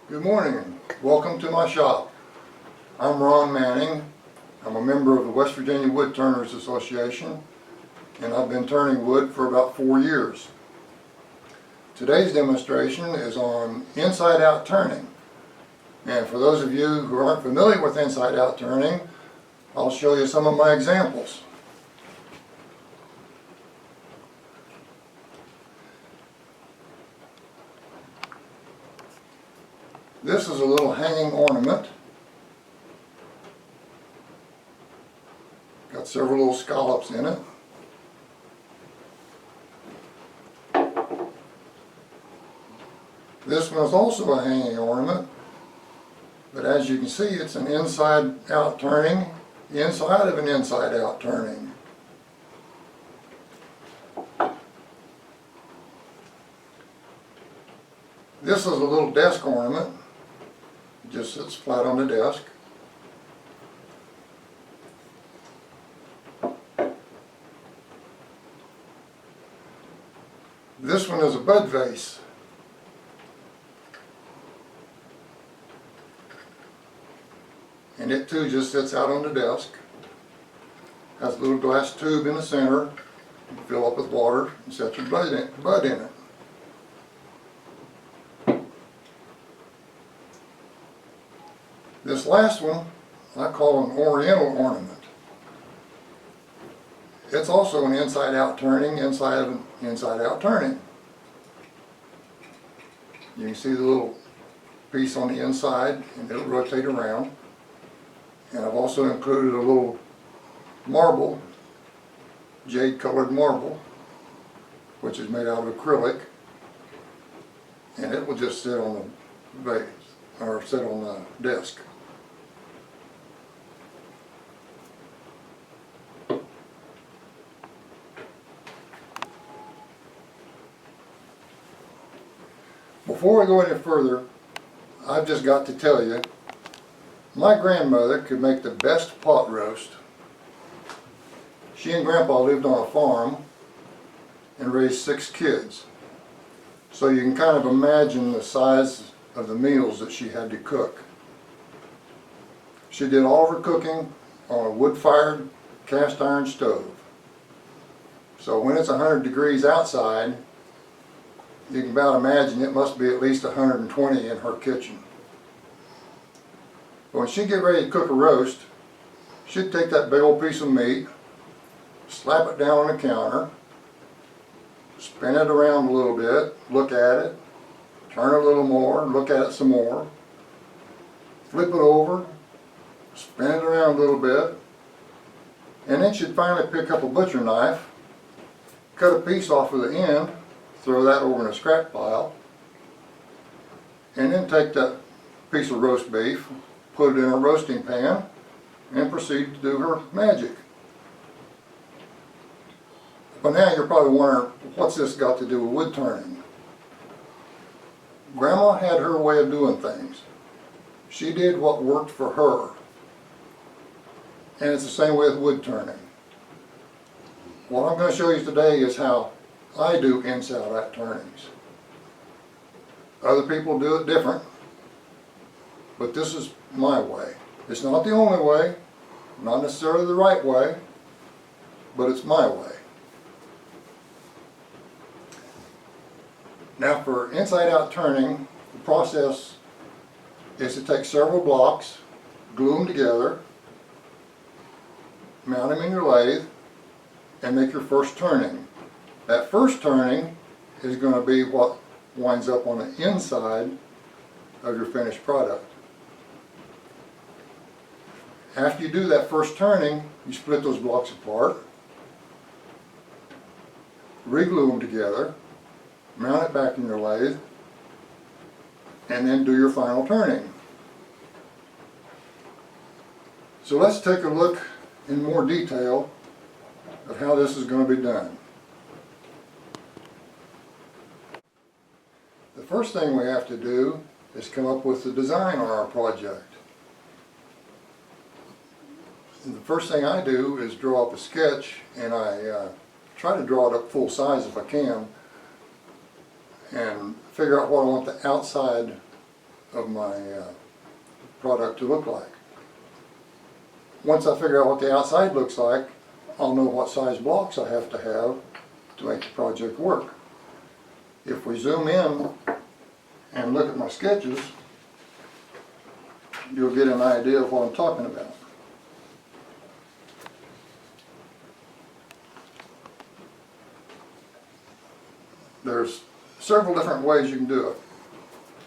Good morning and welcome to my shop. I'm Ron Manning. I'm a member of the West Virginia Woodturners Association and I've been turning wood for about 4 years. Today's demonstration is on inside-out turning. And for those of you who aren't familiar with inside-out turning, I'll show you some of my examples. This is a little hanging ornament. Got several little scallops in it. This one is also a hanging ornament, but as you can see, it's an inside-out turning, inside of an inside-out turning. This is a little desk ornament. It just sits flat on the desk. This one is a bud vase. And it too just sits out on the desk. Has a little glass tube in the center. You fill up with water and set your bud in it. This last one I call an oriental ornament. It's also an inside-out turning, inside of an inside-out turning. You can see the little piece on the inside and it'll rotate around. And I've also included a little marble, jade colored marble, which is made out of acrylic, and it will just sit on the vase, or sit on the desk. Before I go any further, I've just got to tell you, my grandmother could make the best pot roast. She and Grandpa lived on a farm and raised 6 kids. So you can kind of imagine the size of the meals that she had to cook. She did all of her cooking on a wood-fired cast iron stove. So when it's 100 degrees outside, you can about imagine it must be at least 120 in her kitchen. When she'd get ready to cook a roast, she'd take that big old piece of meat, slap it down on the counter, spin it around a little bit, look at it, turn a little more, look at it some more, flip it over, spin it around a little bit, and then she'd finally pick up a butcher knife, cut a piece off of the end, throw that over in a scrap pile, and then take that piece of roast beef, put it in a roasting pan, and proceed to do her magic. But now you're probably wondering, what's this got to do with wood turning? Grandma had her way of doing things. She did what worked for her. And it's the same way with wood turning. What I'm going to show you today is how I do inside-out turnings. Other people do it different, but this is my way. It's not the only way, not necessarily the right way, but it's my way. Now for inside-out turning, the process is to take several blocks, glue them together, mount them in your lathe, and make your first turning. That first turning is going to be what winds up on the inside of your finished product. After you do that first turning, you split those blocks apart, reglue them together, mount it back in your lathe, and then do your final turning. So let's take a look in more detail at how this is going to be done. The first thing we have to do is come up with the design on our project. And the first thing I do is draw up a sketch, and I try to draw it up full size if I can, and figure out what I want the outside of my product to look like. Once I figure out what the outside looks like, I'll know what size blocks I have to make the project work. If we zoom in and look at my sketches, you'll get an idea of what I'm talking about. There's several different ways you can do it.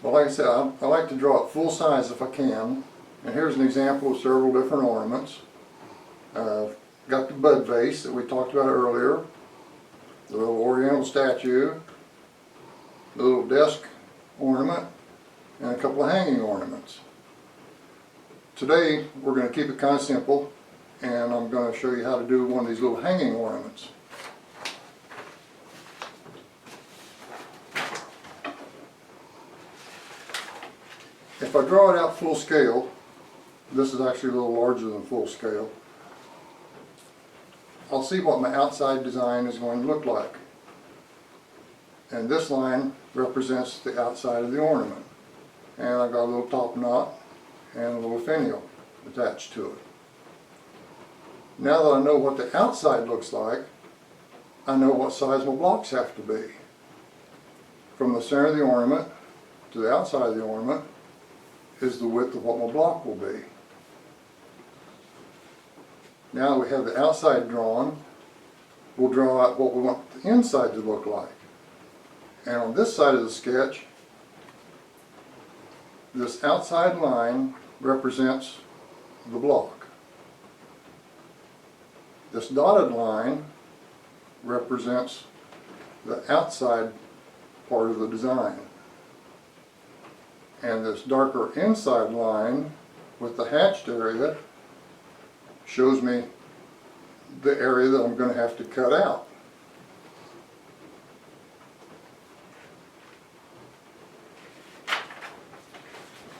But like I said, I like to draw it full size if I can. And here's an example of several different ornaments. Got the bud vase that we talked about earlier, the little oriental statue, the little desk ornament, and a couple of hanging ornaments. Today we're going to keep it kind of simple, and I'm going to show you how to do one of these little hanging ornaments. If I draw it out full scale, this is actually a little larger than full scale, I'll see what my outside design is going to look like. And this line represents the outside of the ornament. And I've got a little top knot and a little finial attached to it. Now that I know what the outside looks like, I know what size my blocks have to be. From the center of the ornament to the outside of the ornament is the width of what my block will be. Now that we have the outside drawn, we'll draw out what we want the inside to look like. And on this side of the sketch, this outside line represents the block. This dotted line represents the outside part of the design. And this darker inside line with the hatched area shows me the area that I'm going to have to cut out.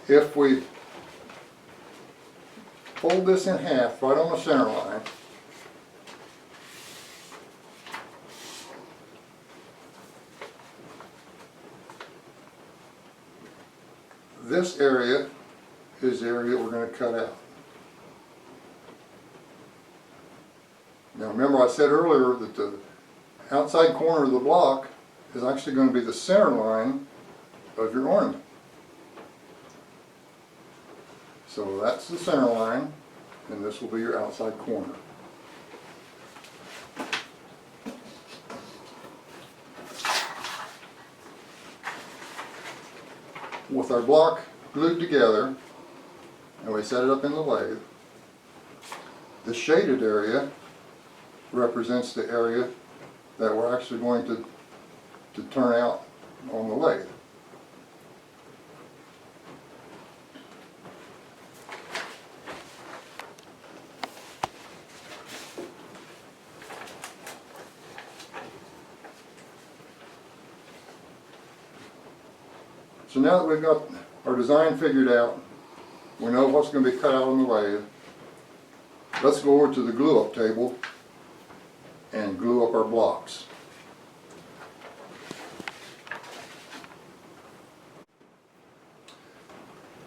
If we fold this in half right on the center line, this area is the area we're going to cut out. Now remember I said earlier that the outside corner of the block is actually going to be the center line of your ornament. So that's the center line, and this will be your outside corner. With our block glued together, and we set it up in the lathe, the shaded area represents the area that we're actually going to turn out on the lathe. So now that we've got our design figured out, we know what's going to be cut out on the lathe, let's go over to the glue up table and glue up our blocks.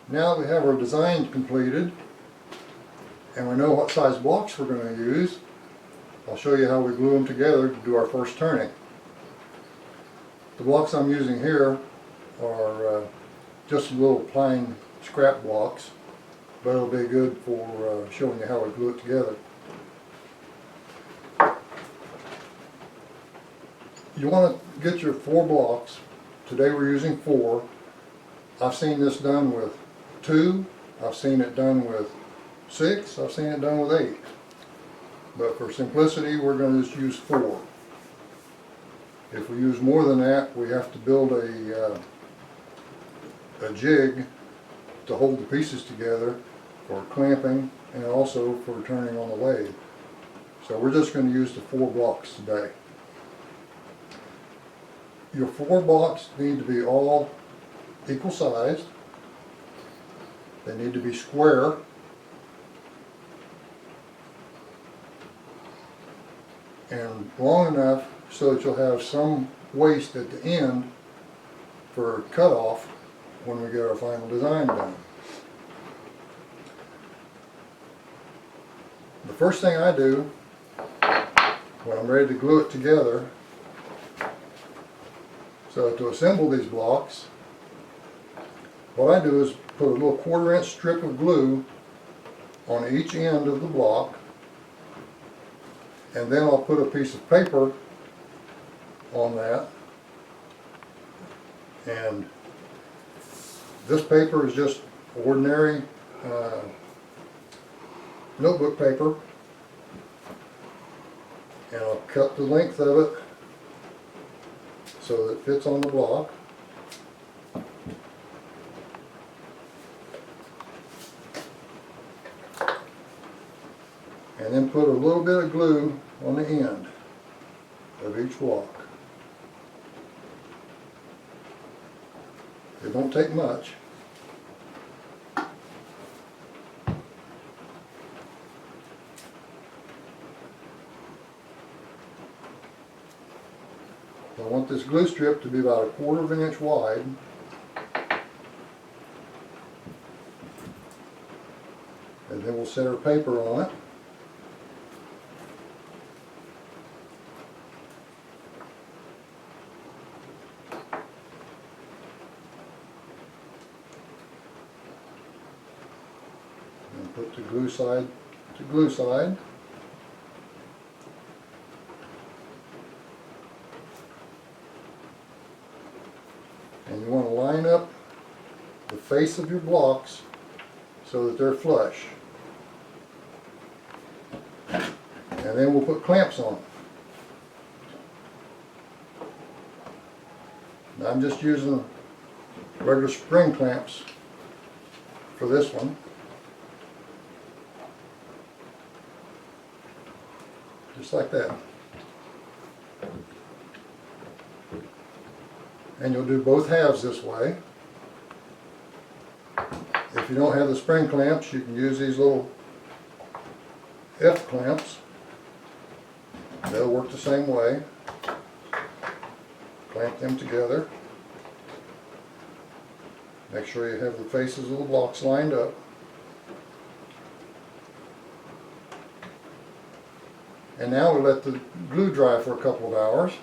Now that we have our design completed and we know what size blocks we're going to use, I'll show you how we glue them together to do our first turning. The blocks I'm using here are just little plain scrap blocks, but it'll be good for showing you how we glue it together. You want to get your 4 blocks. Today we're using 4. I've seen this done with 2, I've seen it done with 6, I've seen it done with 8. But for simplicity we're going to just use 4. If we use more than that, we have to build a jig to hold the pieces together for clamping and also for turning on the lathe. So we're just going to use the 4 blocks today. Your 4 blocks need to be all equal sized. They need to be square. And long enough so that you'll have some waste at the end for cutoff when we get our final design done. The first thing I do when I'm ready to glue it together, so to assemble these blocks, what I do is put a little 1/4 inch strip of glue on each end of the block, and then I'll put a piece of paper on that, and this paper is just ordinary notebook paper, and I'll cut the length of it so that it fits on the block. And then put a little bit of glue on the end of each block. It won't take much. I want this glue strip to be about 1/4 inch wide. And then we'll set our paper on it. And put the glue side to glue side. And you want to line up the face of your blocks so that they're flush. And then we'll put clamps on them. Now I'm just using regular spring clamps for this one. Just like that. And you'll do both halves this way. If you don't have the spring clamps, you can use these little F clamps. They'll work the same way. Clamp them together. Make sure you have the faces of the blocks lined up. And now we let the glue dry for a couple of hours.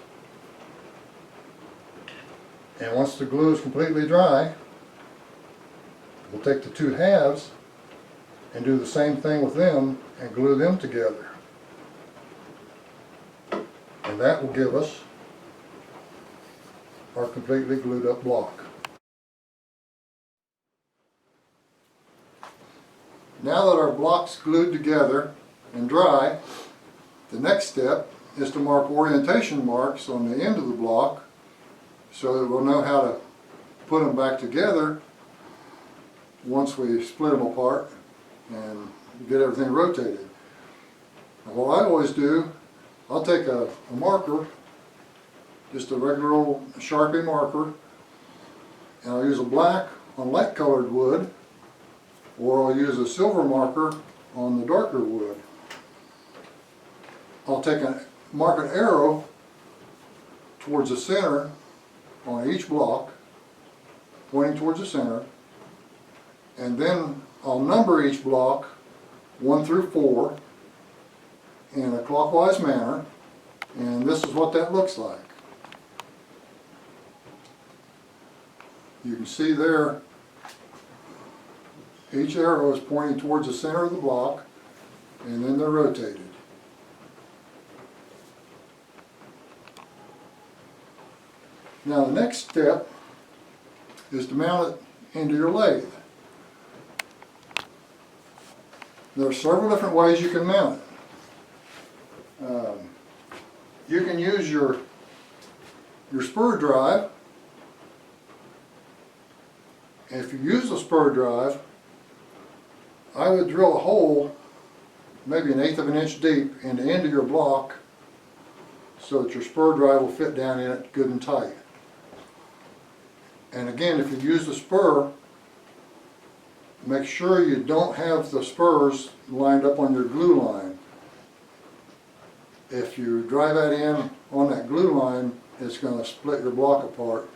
And once the glue is completely dry, we'll take the two halves and do the same thing with them and glue them together. And that will give us our completely glued up block. Now that our block's glued together and dry, the next step is to mark orientation marks on the end of the block so that we'll know how to put them back together once we split them apart and get everything rotated. Now, what I always do, I'll take a marker, just a regular old Sharpie marker, and I'll use a black on light colored wood, or I'll use a silver marker on the darker wood. I'll mark an arrow towards the center on each block, pointing towards the center, and then I'll number each block 1 through 4 in a clockwise manner, and this is what that looks like. You can see there, each arrow is pointing towards the center of the block, and then they're rotated. Now the next step is to mount it into your lathe. There are several different ways you can mount it. You can use your spur drive. And if you use the spur drive, I would drill a hole maybe 1/8 of an inch deep in the end of your block so that your spur drive will fit down in it good and tight. And again, if you use the spur, make sure you don't have the spurs lined up on your glue line. If you drive that in on that glue line, it's going to split your block apart.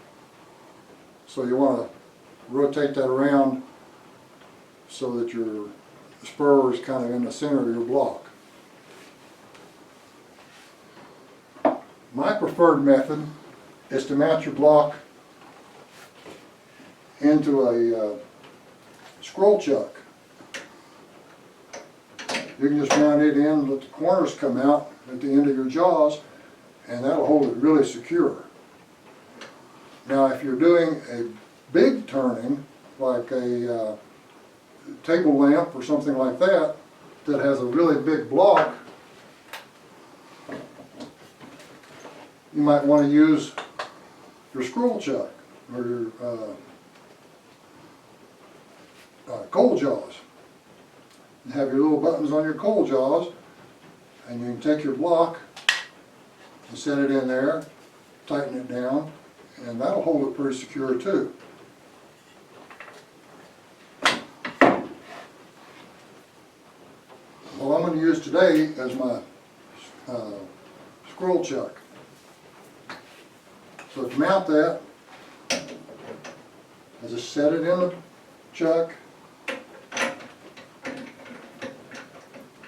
So you want to rotate that around so that your spur is kind of in the center of your block. My preferred method is to mount your block into a scroll chuck. You can just mount it in, let the corners come out at the end of your jaws, and that'll hold it really secure. Now if you're doing a big turning, like a table lamp or something like that, that has a really big block, you might want to use your scroll chuck or your coal jaws. You have your little buttons on your coal jaws, and you can take your block and set it in there, tighten it down, and that'll hold it pretty secure too. Well, I'm going to use today as my scroll chuck. So to mount that, I just set it in the chuck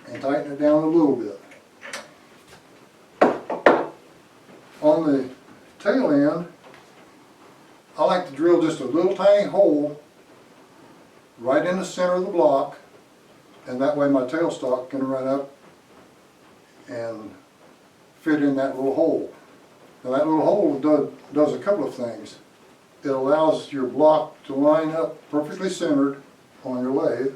and tighten it down a little bit. On the tail end, I like to drill just a little tiny hole right in the center of the block, and that way my tailstock can run up and fit in that little hole. Now that little hole does a couple of things. It allows your block to line up perfectly centered on your lathe.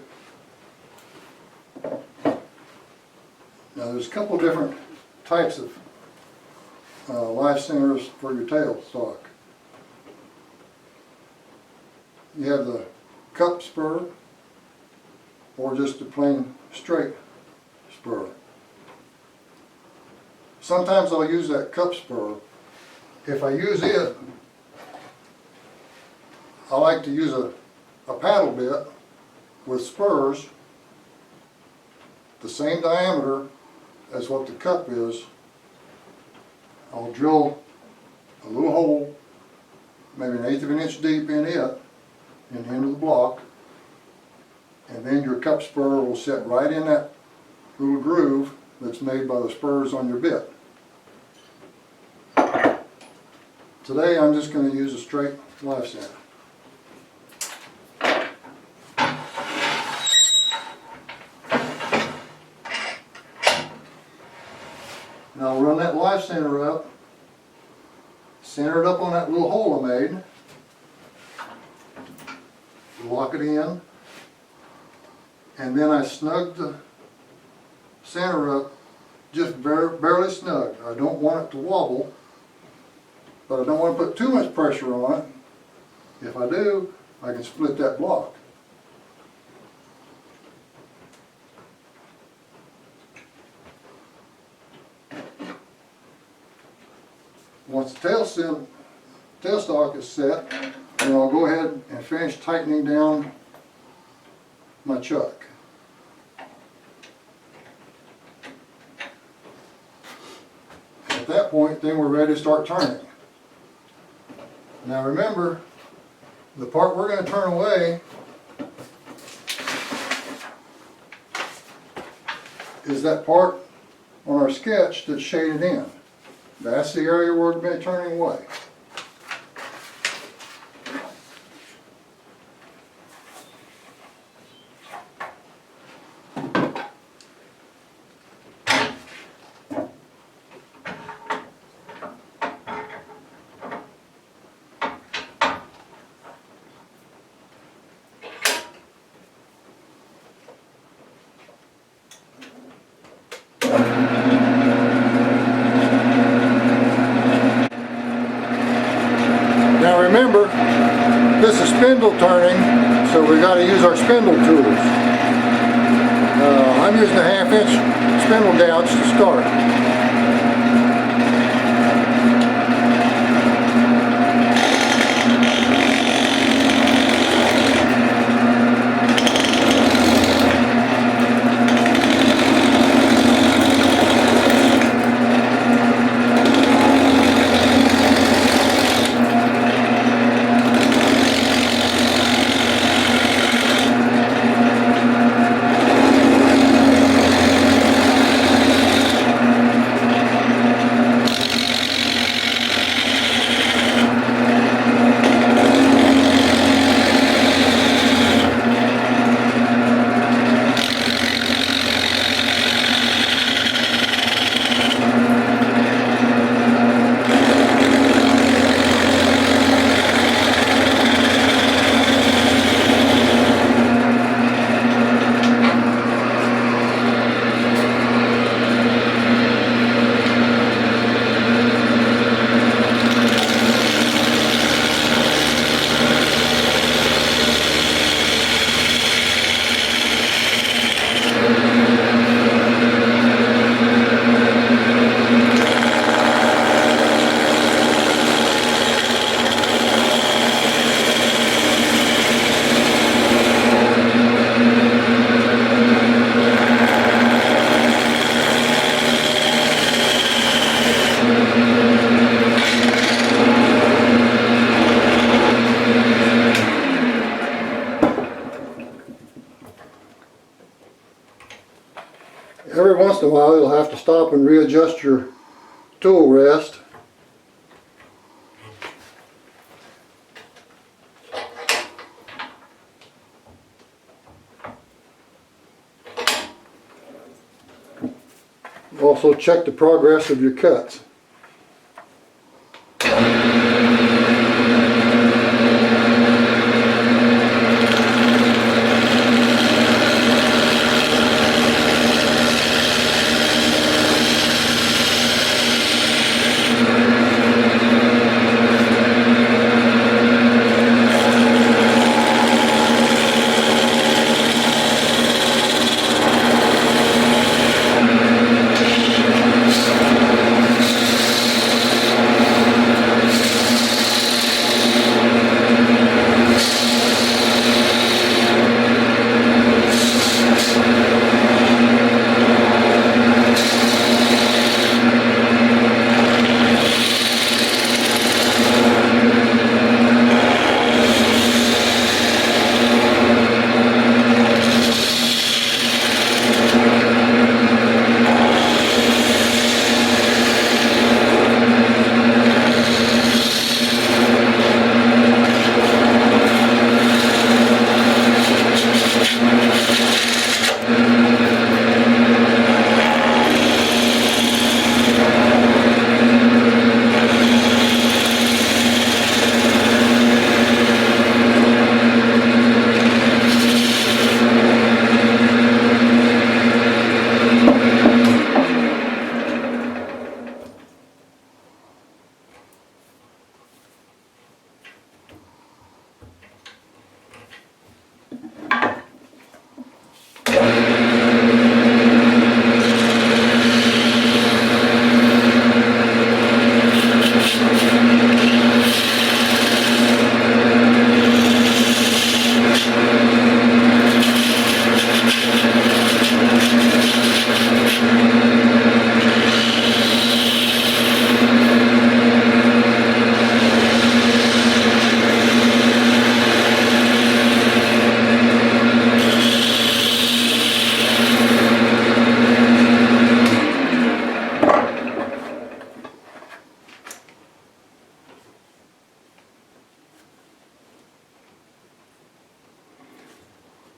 Now there's a couple of different types of life centers for your tailstock. You have the cup spur or just a plain straight spur. Sometimes I'll use that cup spur. If I use it, I like to use a paddle bit with spurs the same diameter as what the cup is. I'll drill a little hole, maybe 1/8 of an inch deep in it, in the end of the block, and then your cup spur will set right in that little groove that's made by the spurs on your bit. Today I'm just going to use a straight life center. Now I'll run that life center up, center it up on that little hole I made, lock it in, and then I snug the center up just barely snug. I don't want it to wobble, but I don't want to put too much pressure on it. If I do, I can split that block. Once the tailstock is set, then I'll go ahead and finish tightening down my chuck. At that point, then we're ready to start turning. Now remember, the part we're going to turn away is that part on our sketch that's shaded in. That's the area we're going to be turning away. Now remember, this is spindle turning, so we've got to use our spindle tools. I'm using a 1/2 inch spindle gouge to start. Every once in a while you'll have to stop and readjust your tool rest. Also check the progress of your cuts.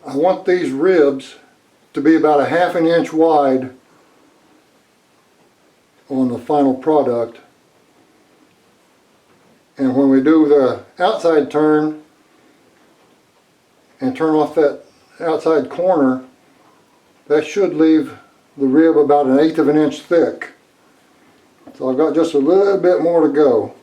I want these ribs to be about a ½ an inch wide on the final product. And when we do the outside turn and turn off that outside corner, that should leave the rib about an 1/8 of an inch thick. So I've got just a little bit more to go.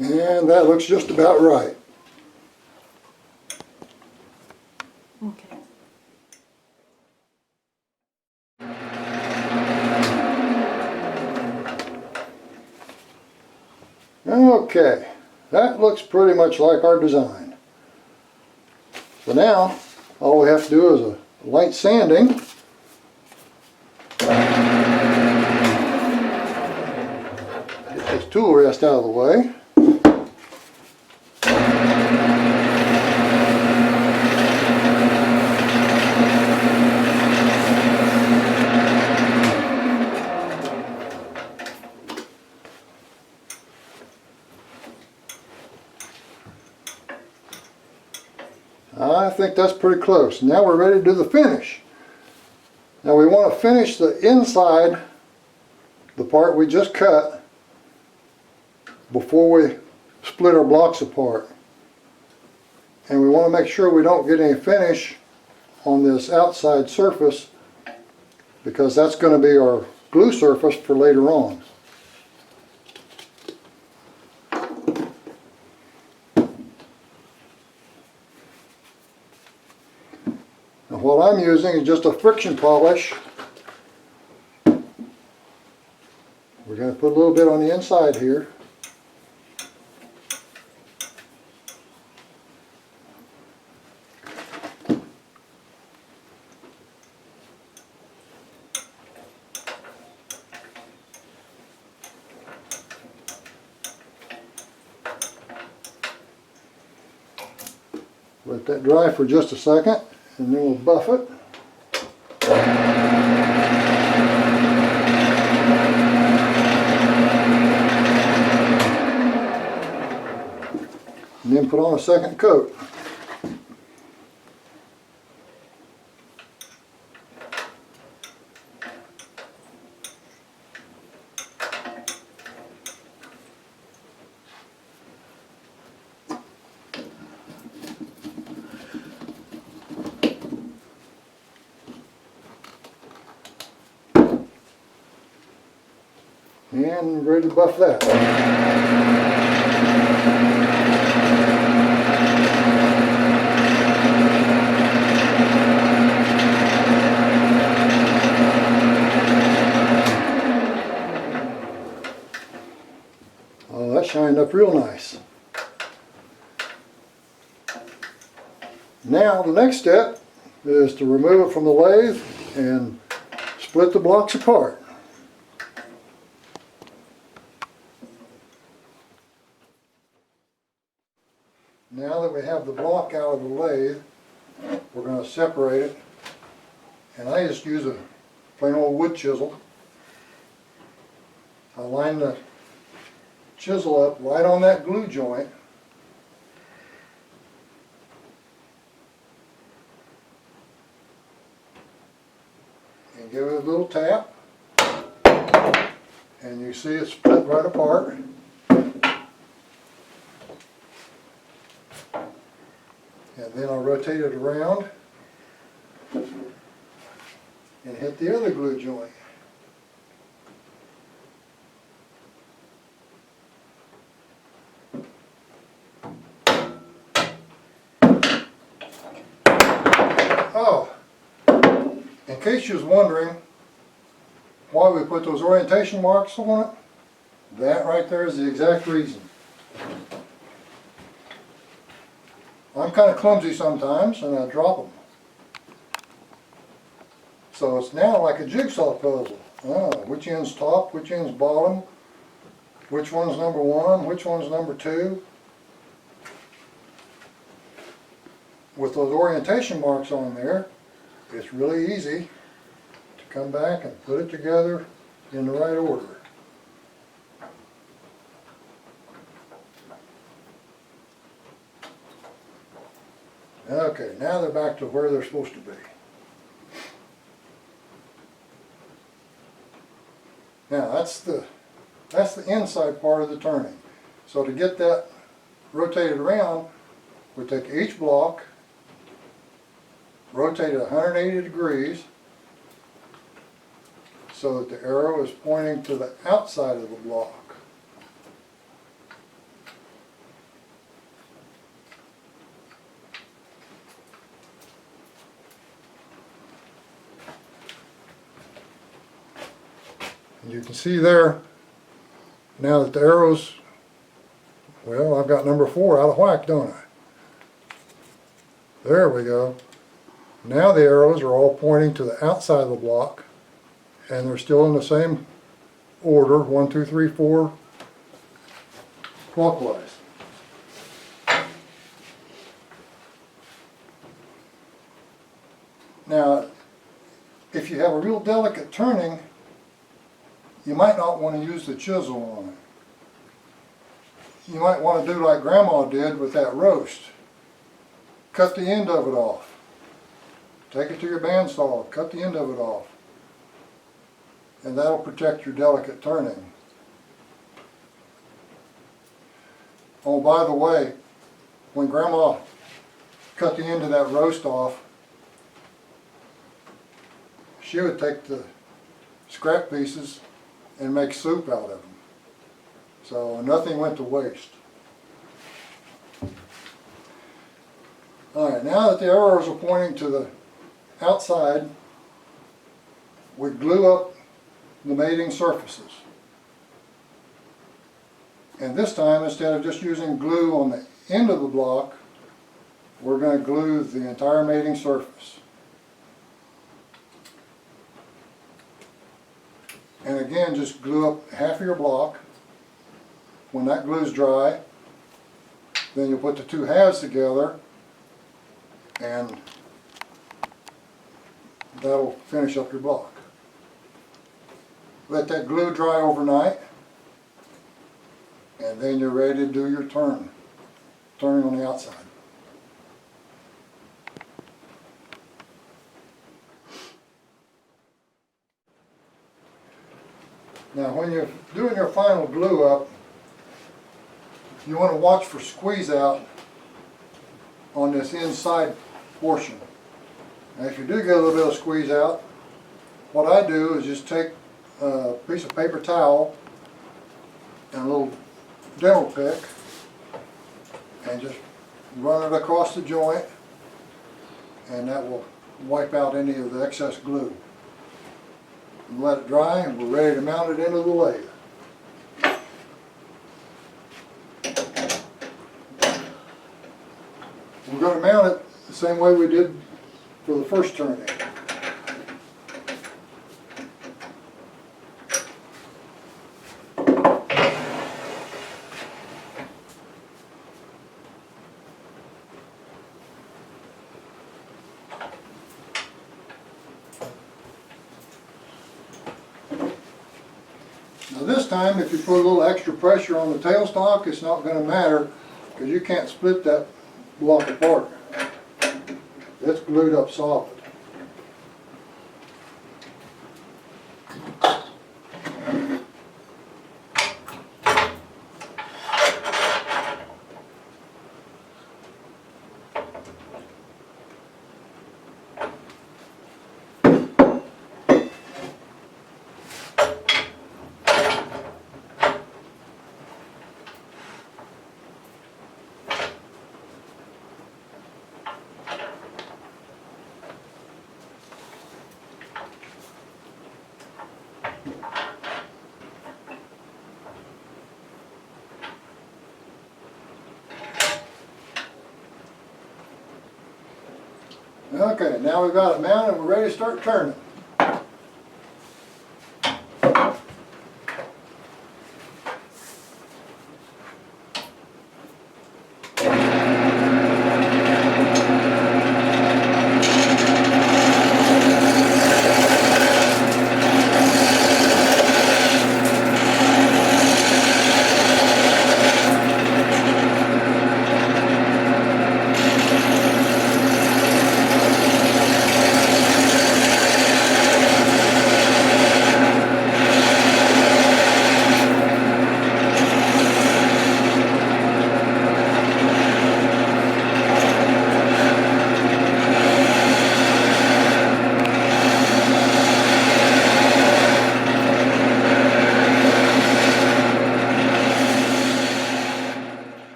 And that looks just about right. Okay. Okay, that looks pretty much like our design. So now, all we have to do is a light sanding. Get this tool rest out of the way. I think that's pretty close. Now we're ready to do the finish. Now we want to finish the inside, the part we just cut, before we split our blocks apart. And we want to make sure we don't get any finish on this outside surface, because that's going to be our glue surface for later on. Now what I'm using is just a friction polish. We're going to put a little bit on the inside here. Let that dry for just a second, and then we'll buff it. And then put on a second coat. And ready to buff that. Oh, that shined up real nice. Now the next step is to remove it from the lathe and split the blocks apart. Now that we have the block out of the lathe, we're going to separate it, and I just use a plain old wood chisel. I line the chisel up right on that glue joint, and give it a little tap, and you see it split right apart. And then I'll rotate it around and hit the other glue joint. Oh, in case you was wondering why we put those orientation marks on it, that right there is the exact reason. I'm kind of clumsy sometimes, and I drop them. So it's now like a jigsaw puzzle. Which end's top, which end's bottom, which one's number one, which one's number two. With those orientation marks on there, it's really easy to come back and put it together in the right order. Okay, now they're back to where they're supposed to be. Now that's the inside part of the turning. So to get that rotated around, we take each block, rotate it 180 degrees so that the arrow is pointing to the outside of the block. You can see there, now that the arrows, well, I've got number 4 out of whack, don't I? There we go. Now the arrows are all pointing to the outside of the block, and they're still in the same order, 1, 2, 3, 4, clockwise. Now, if you have a real delicate turning, you might not want to use the chisel on it. You might want to do like Grandma did with that roast. Cut the end of it off. Take it to your bandsaw, cut the end of it off. And that'll protect your delicate turning. Oh, by the way, when Grandma cut the end of that roast off, she would take the scrap pieces and make soup out of them. So nothing went to waste. Alright, now that the arrows are pointing to the outside, we glue up the mating surfaces. And this time, instead of just using glue on the end of the block, we're going to glue the entire mating surface. And again, just glue up half of your block. When that glue's dry, then you'll put the two halves together and that'll finish up your block. Let that glue dry overnight, and then you're ready to do your turning on the outside. Now when you're doing your final glue up, you want to watch for squeeze out on this inside portion. Now if you do get a little bit of squeeze out, what I do is just take a piece of paper towel and a little dental pick and just run it across the joint, and that will wipe out any of the excess glue. And let it dry, and we're ready to mount it into the lathe. We're going to mount it the same way we did for the first turning. Now this time, if you put a little extra pressure on the tailstock, it's not going to matter because you can't split that block apart. It's glued up solid. Okay, now we've got it mounted and we're ready to start turning.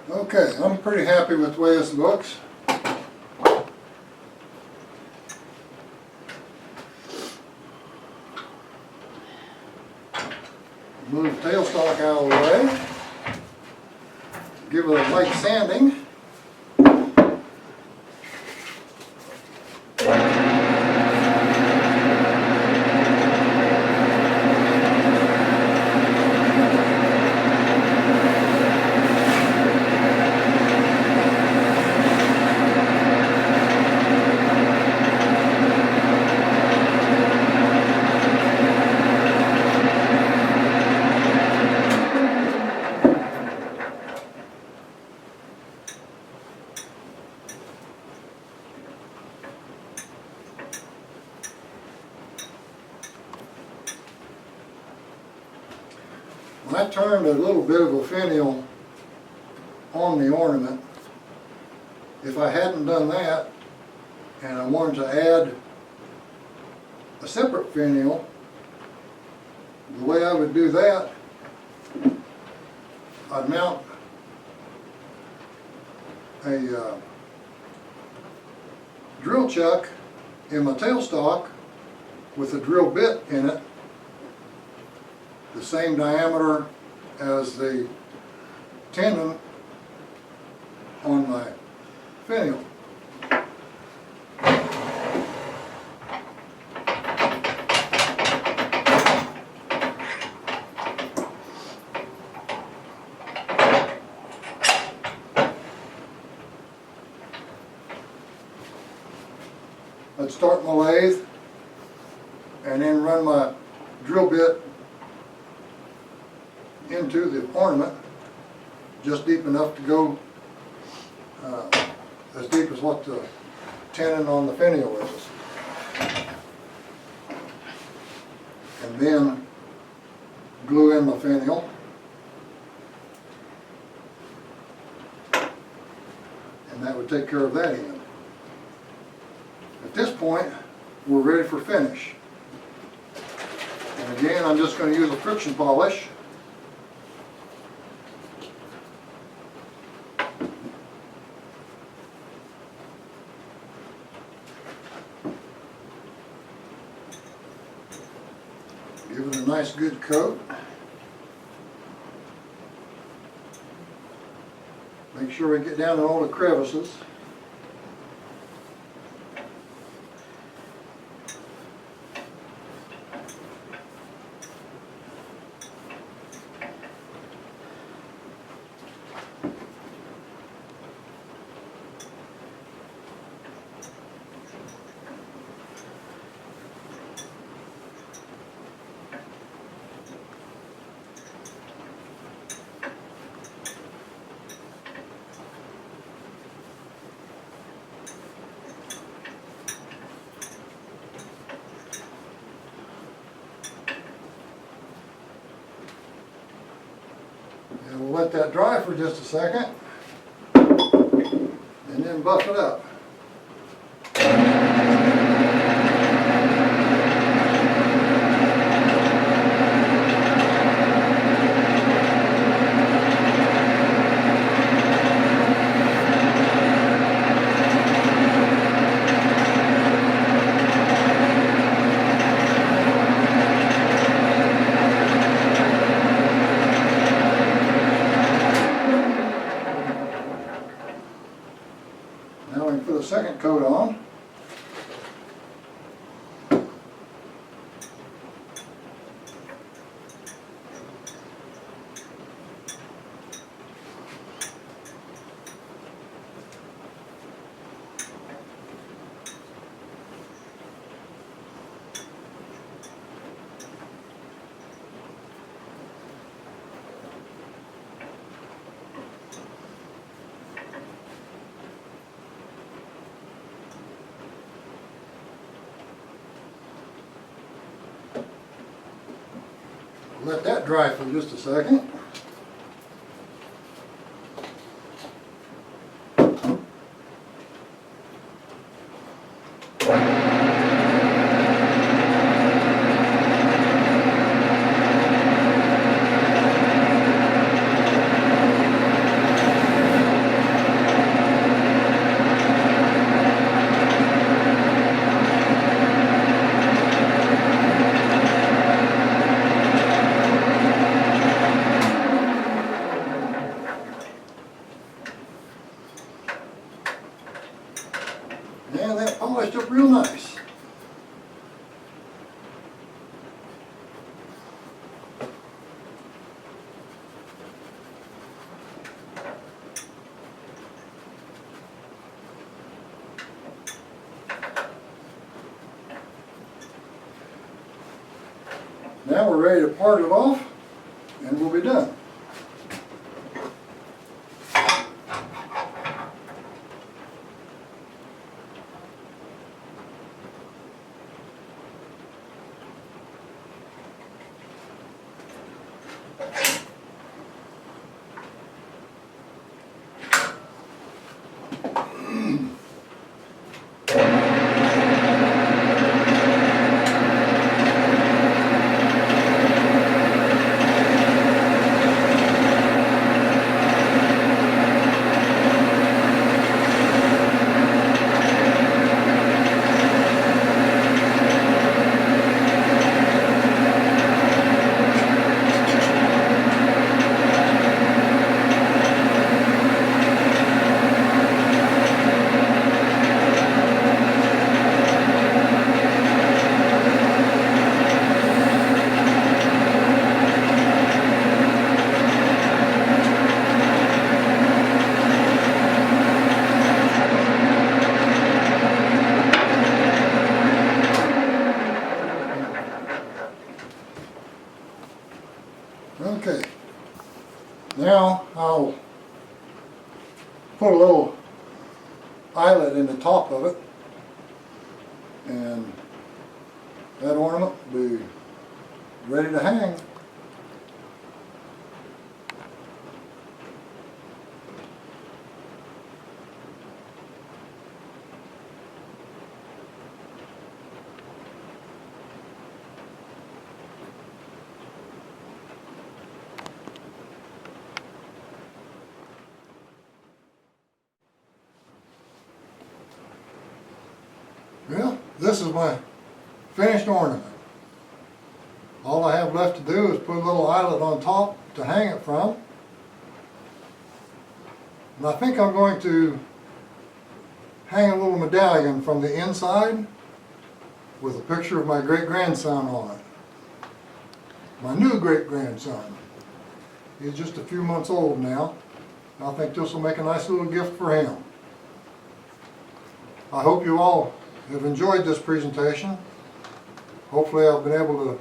Okay, I'm pretty happy with the way this looks. Move the tailstock out of the way. Give it a light sanding. When I turned a little bit of a finial on the ornament, if I hadn't done that and I wanted to add a separate finial, the way I would do that, I'd mount a drill chuck in my tailstock with a drill bit in it, the same diameter as the tenon on my finial. I'd start my lathe and then run my drill bit into the ornament just deep enough to go as deep as what the tenon on the finial is. And then glue in my finial. And that would take care of that end. At this point, we're ready for finish. And again, I'm just going to use a friction polish. Give it a nice good coat. Make sure we get down in all the crevices. And we'll let that dry for just a second, and then buff it up. Now we can put a second coat on. Let that dry for just a second. And that polished up real nice. Now we're ready to part it off and we'll be done. Okay, now I'll put a little eyelet in the top of it, and that ornament will be ready to hang. Well, this is my finished ornament. All I have left to do is put a little eyelet on top to hang it from. And I think I'm going to hang a little medallion from the inside with a picture of my great-grandson on it. My new great-grandson. He's just a few months old now. I think this will make a nice little gift for him. I hope you all have enjoyed this presentation. Hopefully I've been able to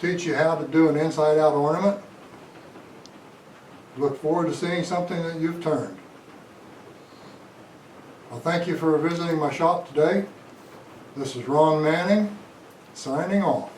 teach you how to do an inside-out ornament. Look forward to seeing something that you've turned. I thank you for visiting my shop today. This is Ron Manning, signing off.